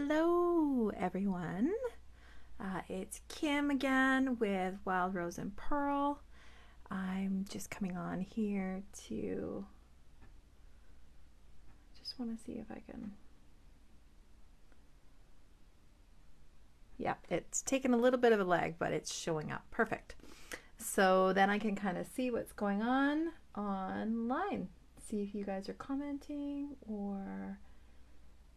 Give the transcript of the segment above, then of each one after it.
Hello everyone, it's Kim again with Wild Rose and Pearl. I'm just coming on here to just want to see if I can, yeah, it's taken a little bit of a lag, but it's showing up perfect. So then I can kind of see what's going on online, see if you guys are commenting or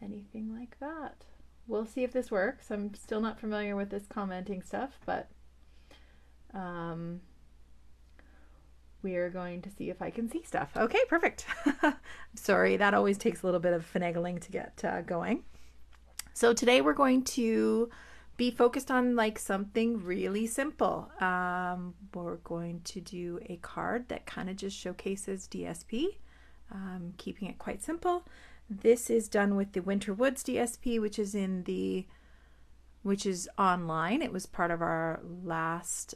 anything like that. We'll see if this works. I'm still not familiar with this commenting stuff, but we're going to see if I can see stuff. Okay, perfect. Sorry, that always takes a little bit of finagling to get going. So today we're going to be focused on like something really simple. We're going to do a card that kind of just showcases DSP, keeping it quite simple. This is done with the Winter Woods DSP, which is online. It was part of our last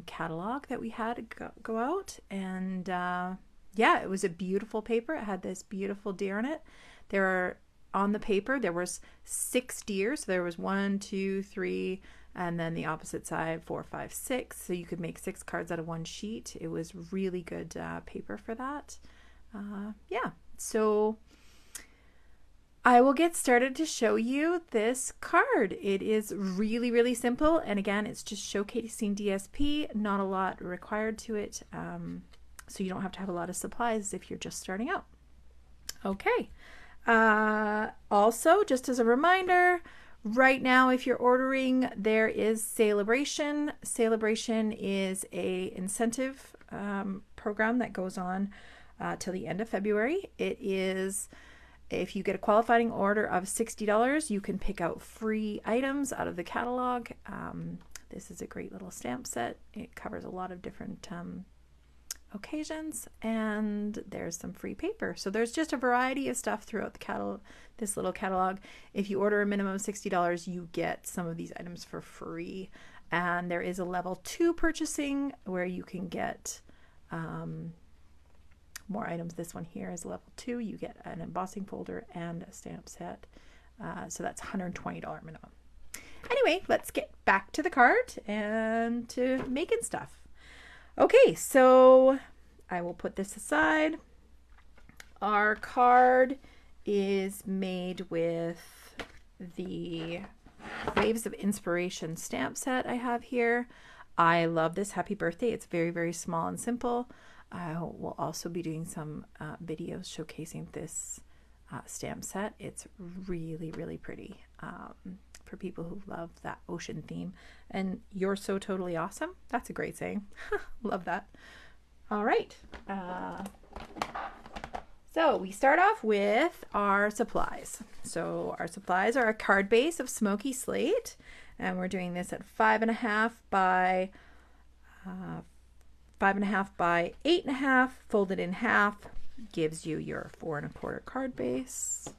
catalog that we had go out, and yeah, it was a beautiful paper. It had this beautiful deer on it. On the paper there was 6 deer, so there was 1, 2, 3, and then the opposite side 4, 5, 6. So you could make 6 cards out of one sheet. It was really good paper for that. Yeah, so I will get started to show you this card. It is really, really simple. And again, it's just showcasing DSP, not a lot required to it. So you don't have to have a lot of supplies if you're just starting out. Okay. Also, just as a reminder, right now, if you're ordering, there is Celebration. Celebration is a incentive program that goes on till the end of February. It is, if you get a qualifying order of $60, you can pick out free items out of the catalog. This is a great little stamp set. It covers a lot of different occasions, and there's some free paper. So there's just a variety of stuff throughout the this little catalog. If you order a minimum of $60, you get some of these items for free. And there is a level 2 purchasing where you can get more items. This one here is level 2. You get an embossing folder and a stamp set. So that's $120 minimum. Anyway, let's get back to the card and to making stuff. Okay, so I will put this aside. Our card is made with the Waves of Inspiration stamp set I have here. I love this. Happy birthday. It's very, very small and simple. I will also be doing some videos showcasing this stamp set. It's really, really pretty for people who love that ocean theme. And you're so totally awesome. That's a great saying. Love that. All right. So we start off with our supplies. So our supplies are a card base of smoky slate, and we're doing this at 5.5 by 5.5 by 8.5, folded in half, gives you your 4 1/4 card base.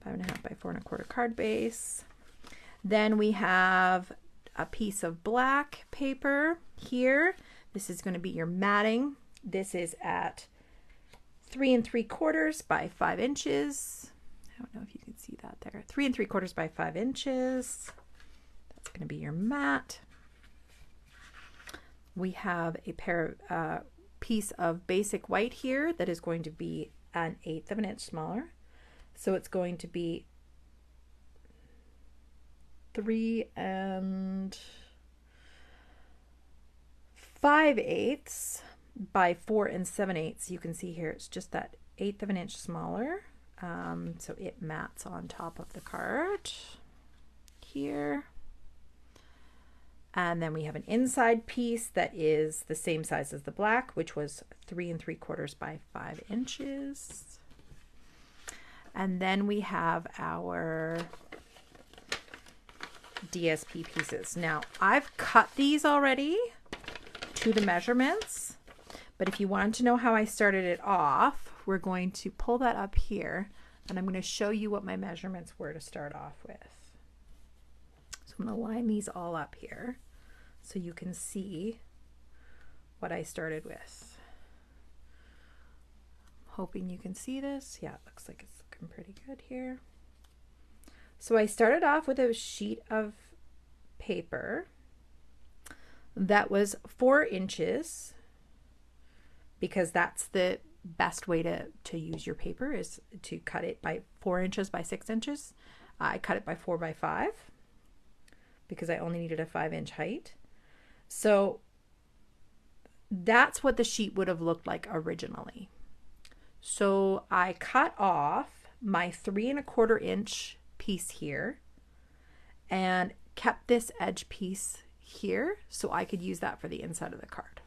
5.5 by 4 1/4 card base. Then we have a piece of black paper here. This is going to be your matting. This is at 3 3/4 by 5 inches. I don't know if you can see that there. 3 3/4 by 5 inches. That's going to be your mat. We have a piece of basic white here that is going to be 1/8 of an inch smaller. So it's going to be 3 5/8 by 4 7/8. You can see here it's just that 1/8 of an inch smaller. So it mats on top of the card here. And then we have an inside piece that is the same size as the black, which was 3 3/4 by 5 inches. And then we have our DSP pieces. Now, I've cut these already to the measurements, but if you wanted to know how I started it off, we're going to pull that up here, and I'm going to show you what my measurements were to start off with. So I'm going to line these all up here so you can see what I started with. I'm hoping you can see this. Yeah, it looks like it's looking pretty good here. So I started off with a sheet of paper that was 4 inches, because that's the best way to use your paper, is to cut it by 4 inches by 6 inches. I cut it by 4 by 5 because I only needed a 5-inch height. So that's what the sheet would have looked like originally. So I cut off my 3 1/4 inch piece here and kept this edge piece here so I could use that for the inside of the card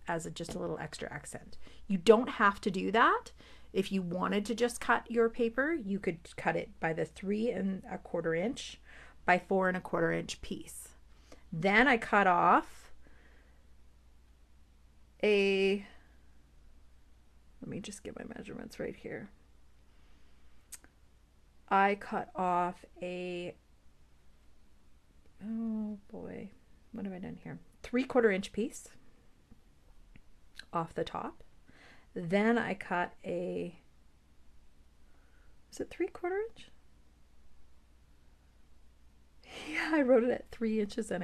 as just a little extra accent. You don't have to do that. If you wanted to just cut your paper, you could cut it by the 3 1/4 inch by 4 1/4 inch piece. Then I cut off let me just get my measurements right here. I cut off oh boy, what have I done here? 3/4 inch piece off the top. Then I cut is it 3/4 inch? Yeah, I wrote it at 3 1/4 inches. Then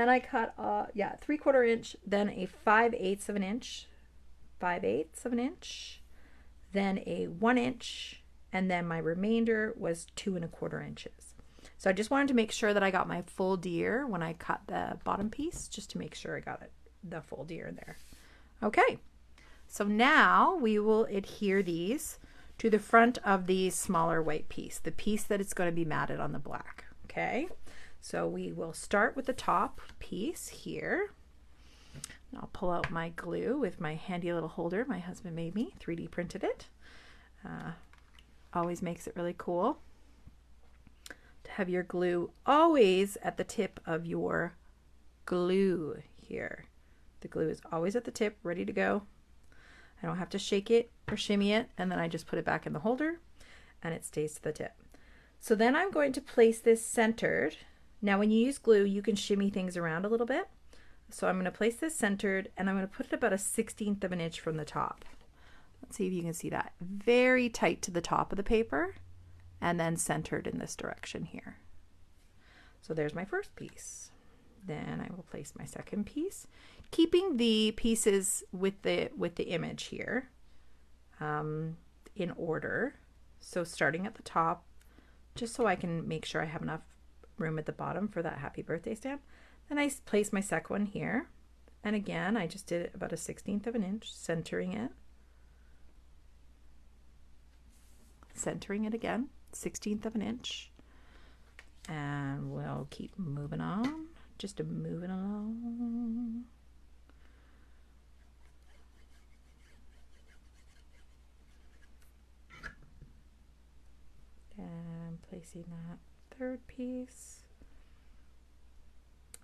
I cut 3/4 inch, then a 5/8 of an inch, 5/8 of an inch, then a 1 inch, and then my remainder was 2 1/4 inches. So I just wanted to make sure that I got my full deer when I cut the bottom piece, just to make sure I got the full deer in there. Okay, so now we will adhere these to the front of the smaller white piece, the piece that is going to be matted on the black. Okay, so we will start with the top piece here. I'll pull out my glue with my handy little holder my husband made me, 3D printed it. Always makes it really cool to have your glue always at the tip of your glue here. The glue is always at the tip, ready to go. I don't have to shake it or shimmy it, and then I just put it back in the holder and it stays to the tip. So then I'm going to place this centered. Now when you use glue, you can shimmy things around a little bit. So I'm going to place this centered, and I'm going to put it about a 1/16 of an inch from the top. Let's see if you can see that. Very tight to the top of the paper, and then centered in this direction here. So there's my first piece. Then I will place my second piece, keeping the pieces with the image here in order. So starting at the top, just so I can make sure I have enough room at the bottom for that happy birthday stamp. Then I place my second one here, and again I just did it about a 1/16 of an inch, centering it again, 1/16 of an inch, and we'll keep moving on, just moving along. And placing that third piece.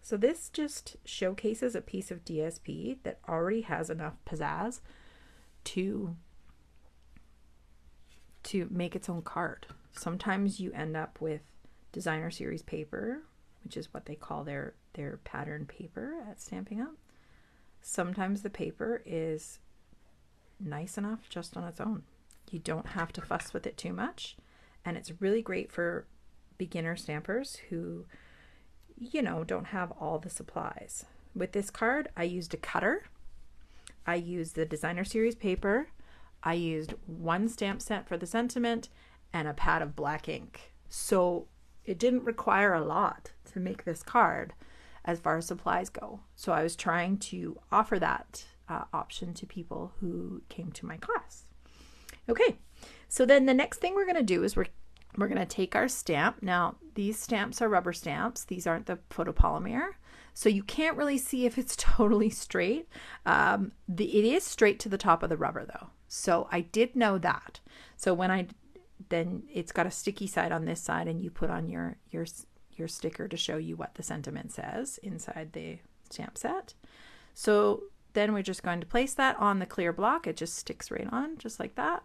So this just showcases a piece of DSP that already has enough pizzazz to make its own card. Sometimes you end up with designer series paper, which is what they call their pattern paper at Stampin' Up. Sometimes the paper is nice enough just on its own. You don't have to fuss with it too much, and it's really great for beginner stampers who, you know, don't have all the supplies. With this card, I used a cutter, I used the designer series paper, I used 1 stamp set for the sentiment, and a pad of black ink. So it didn't require a lot to make this card as far as supplies go. So I was trying to offer that option to people who came to my class. Okay, so then the next thing we're going to do is we're going to take our stamp. Now, these stamps are rubber stamps. These aren't the photopolymer, so you can't really see if it's totally straight. It is straight to the top of the rubber, though. So I did know that. So when then it's got a sticky side on this side, and you put on your sticker to show you what the sentiment says inside the stamp set. So then we're just going to place that on the clear block. It just sticks right on, just like that.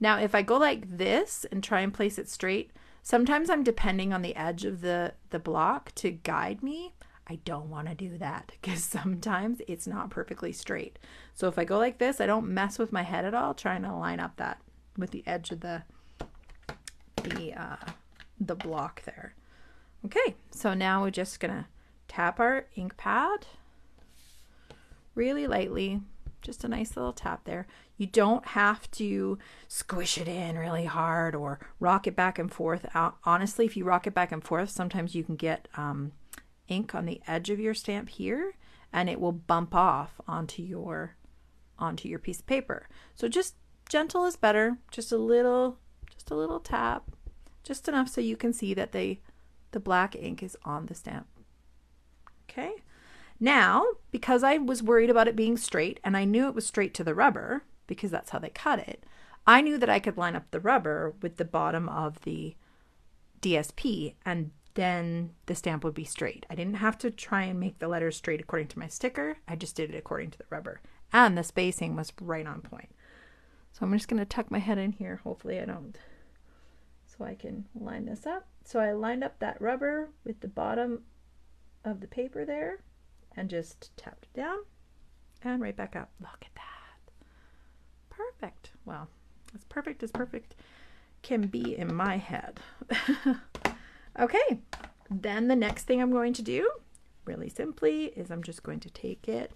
Now, if I go like this and try and place it straight, sometimes I'm depending on the edge of the block to guide me. I don't want to do that because sometimes it's not perfectly straight. So if I go like this, I don't mess with my head at all, trying to line up that with the edge of the the block there. Okay, so now we're just gonna tap our ink pad really lightly, just a nice little tap there. You don't have to squish it in really hard or rock it back and forth. Honestly, if you rock it back and forth, sometimes you can get ink on the edge of your stamp here, and it will bump off onto your piece of paper. So just gentle is better. Just a little tap, just enough so you can see that the black ink is on the stamp. Okay. Now, because I was worried about it being straight, and I knew it was straight to the rubber because that's how they cut it, I knew that I could line up the rubber with the bottom of the DSP, and then the stamp would be straight. I didn't have to try and make the letters straight according to my sticker. I just did it according to the rubber, and the spacing was right on point. So I'm just going to tuck my head in here. Hopefully I don't. So I can line this up. So I lined up that rubber with the bottom of the paper there, and just tapped it down and right back up. Look at that. Perfect. Well, as perfect as perfect can be in my head. Okay, then the next thing I'm going to do, really simply, is I'm just going to take it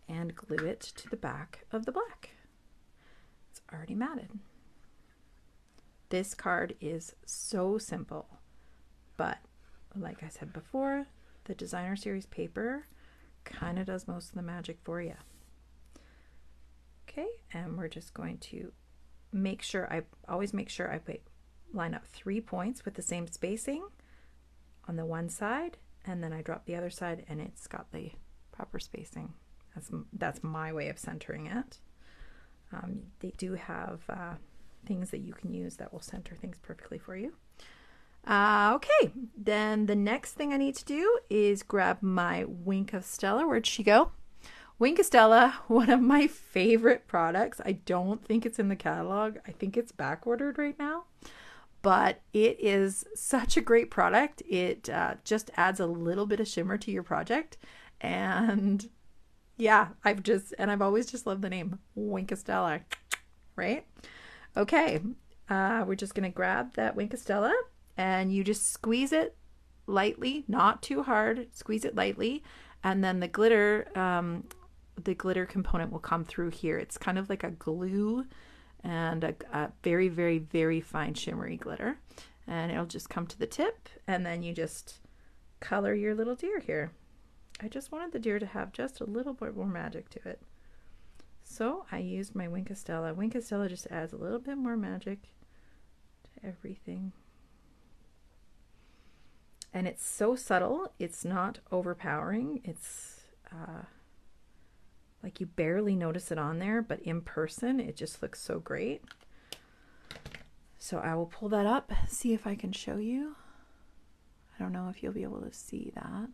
and glue it to the back of the black. It's already matted. This card is so simple, but like I said before, the designer series paper kind of does most of the magic for you. Okay, and we're just going to make sure, I always make sure I line up 3 points with the same spacing on the one side, and then I drop the other side and it's got the proper spacing. That's my way of centering it. They do have things that you can use that will center things perfectly for you. Okay, then the next thing I need to do is grab my Wink of Stella. Where'd she go? Wink of Stella, one of my favorite products. I don't think it's in the catalog. I think it's back ordered right now, but it is such a great product. It just adds a little bit of shimmer to your project, and yeah, I've always just loved the name Wink of Stella, right? Okay, we're just gonna grab that Wink of Stella, and you just squeeze it lightly, not too hard, squeeze it lightly, and then the glitter component will come through here. It's kind of like a glue and a very, very, very fine shimmery glitter, and it'll just come to the tip, and then you just color your little deer here. I just wanted the deer to have just a little bit more magic to it, so I used my Wink of Stella. Wink of Stella just adds a little bit more magic to everything. And it's so subtle, it's not overpowering. It's like you barely notice it on there, but in person, it just looks so great. So I will pull that up, see if I can show you. I don't know if you'll be able to see that,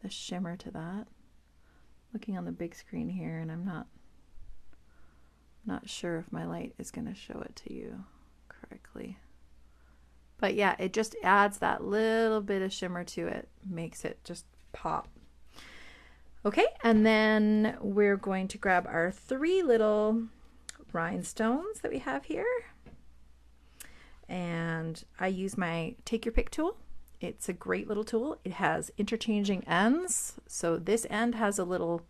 the shimmer to that. Looking on the big screen here, and I'm not sure if my light is going to show it to you correctly. But yeah, it just adds that little bit of shimmer to it, makes it just pop. Okay, and then we're going to grab our 3 little rhinestones that we have here. And I use my Take Your Pick tool. It's a great little tool. It has interchanging ends. So this end has a little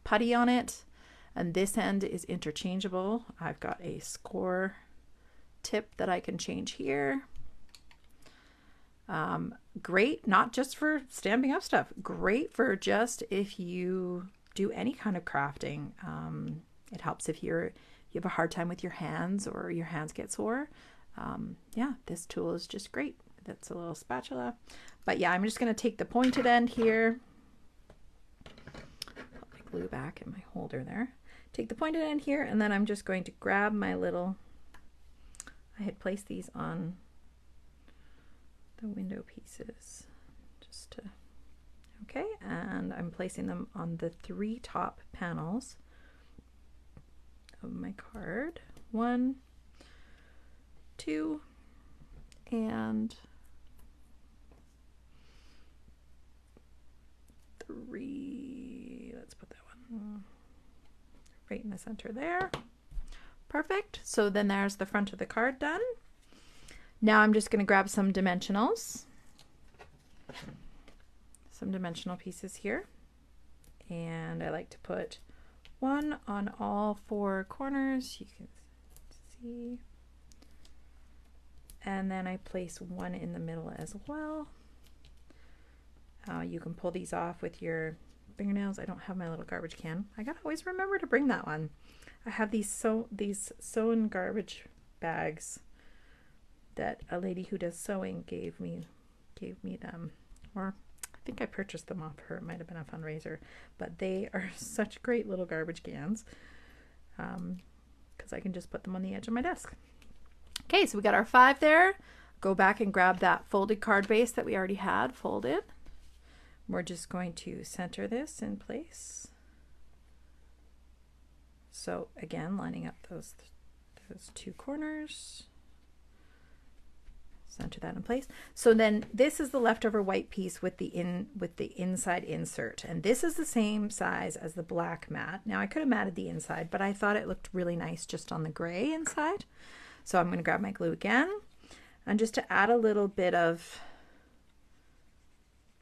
putty on it, and this end is interchangeable. I've got a score tip that I can change here. Great, not just for Stampin' Up stuff, great for just if you do any kind of crafting. It helps if you have a hard time with your hands or your hands get sore. Yeah, this tool is just great. That's a little spatula. But yeah, I'm just going to take the pointed end here, put my glue back in my holder there, take the pointed end here, and then I'm just going to grab my little, I had placed these on the window pieces just to, okay, and I'm placing them on the 3 top panels of my card. 1, 2, and 3. Let's put that one right in the center there. Perfect. So then there's the front of the card done. Now I'm just going to grab some dimensionals. Some dimensional pieces here. And I like to put one on all four corners. You can see. And then I place one in the middle as well. You can pull these off with your fingernails. I don't have my little garbage can. I gotta always remember to bring that one. I have these sewn garbage bags that a lady who does sewing gave me them, or I think I purchased them off her. It might have been a fundraiser, but they are such great little garbage cans because I can just put them on the edge of my desk. Okay, so we got our 5 there. Go back and grab that folded card base that we already had folded. We're just going to center this in place. So again, lining up those 2 corners. Center that in place. So then this is the leftover white piece with the inside insert, and this is the same size as the black mat. Now I could have matted the inside, but I thought it looked really nice just on the gray inside. So I'm going to grab my glue again, and just to add a little bit of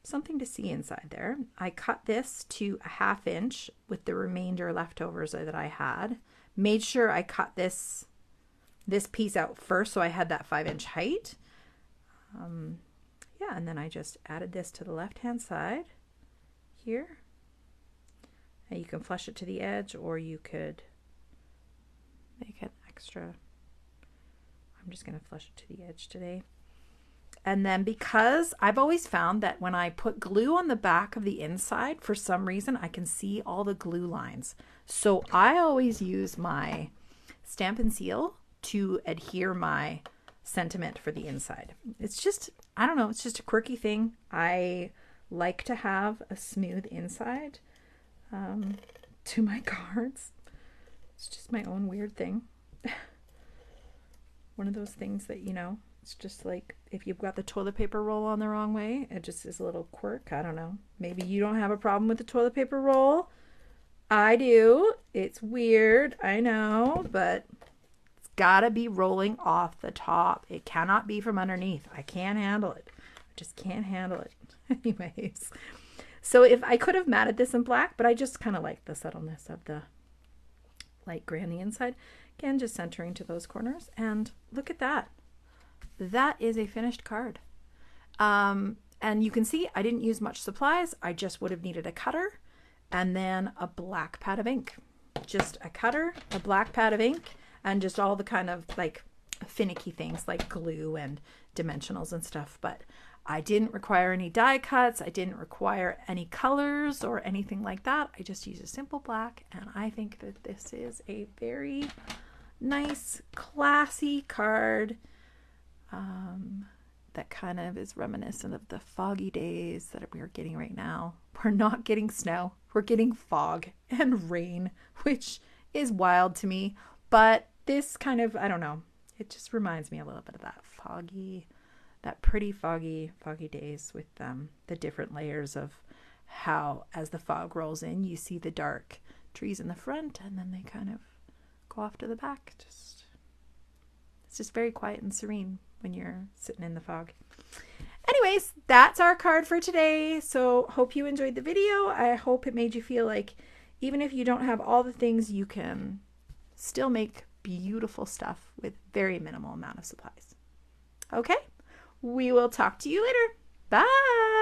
something to see inside there, I cut this to a 1/2 inch with the remainder leftovers that I had. Made sure I cut this piece out first so I had that 5-inch height. Yeah, and then I just added this to the left-hand side here. And you can flush it to the edge, or you could make it extra. I'm just going to flush it to the edge today. And then, because I've always found that when I put glue on the back of the inside, for some reason I can see all the glue lines. So I always use my Stampin' Seal to adhere my sentiment for the inside. It's just, I don't know, it's just a quirky thing. I like to have a smooth inside to my cards. It's just my own weird thing. One of those things that, you know, it's just like if you've got the toilet paper roll on the wrong way, it just is a little quirk. I don't know. Maybe you don't have a problem with the toilet paper roll. I do. It's weird, I know, but it's gotta be rolling off the top. It cannot be from underneath. I can't handle it. I just can't handle it. Anyways, so if I could have matted this in black, but I just kind of like the subtleness of the light gray on the inside. Again, just centering to those corners, and look at that. That is a finished card. And you can see I didn't use much supplies. I just would have needed a cutter and then a black pad of ink. Just a cutter, a black pad of ink, and just all the kind of like finicky things like glue and dimensionals and stuff. But I didn't require any die cuts. I didn't require any colors or anything like that. I just used a simple black, and I think that this is a very nice, classy card. That kind of is reminiscent of the foggy days that we're getting right now. We're not getting snow, we're getting fog and rain, which is wild to me. But this kind of, I don't know, it just reminds me a little bit of that foggy, that pretty foggy days with the different layers of how, as the fog rolls in, you see the dark trees in the front, and then they kind of go off to the back. It's just very quiet and serene when you're sitting in the fog. Anyways, that's our card for today. So hope you enjoyed the video. I hope it made you feel like even if you don't have all the things, you can still make beautiful stuff with very minimal amount of supplies. Okay, we will talk to you later. Bye.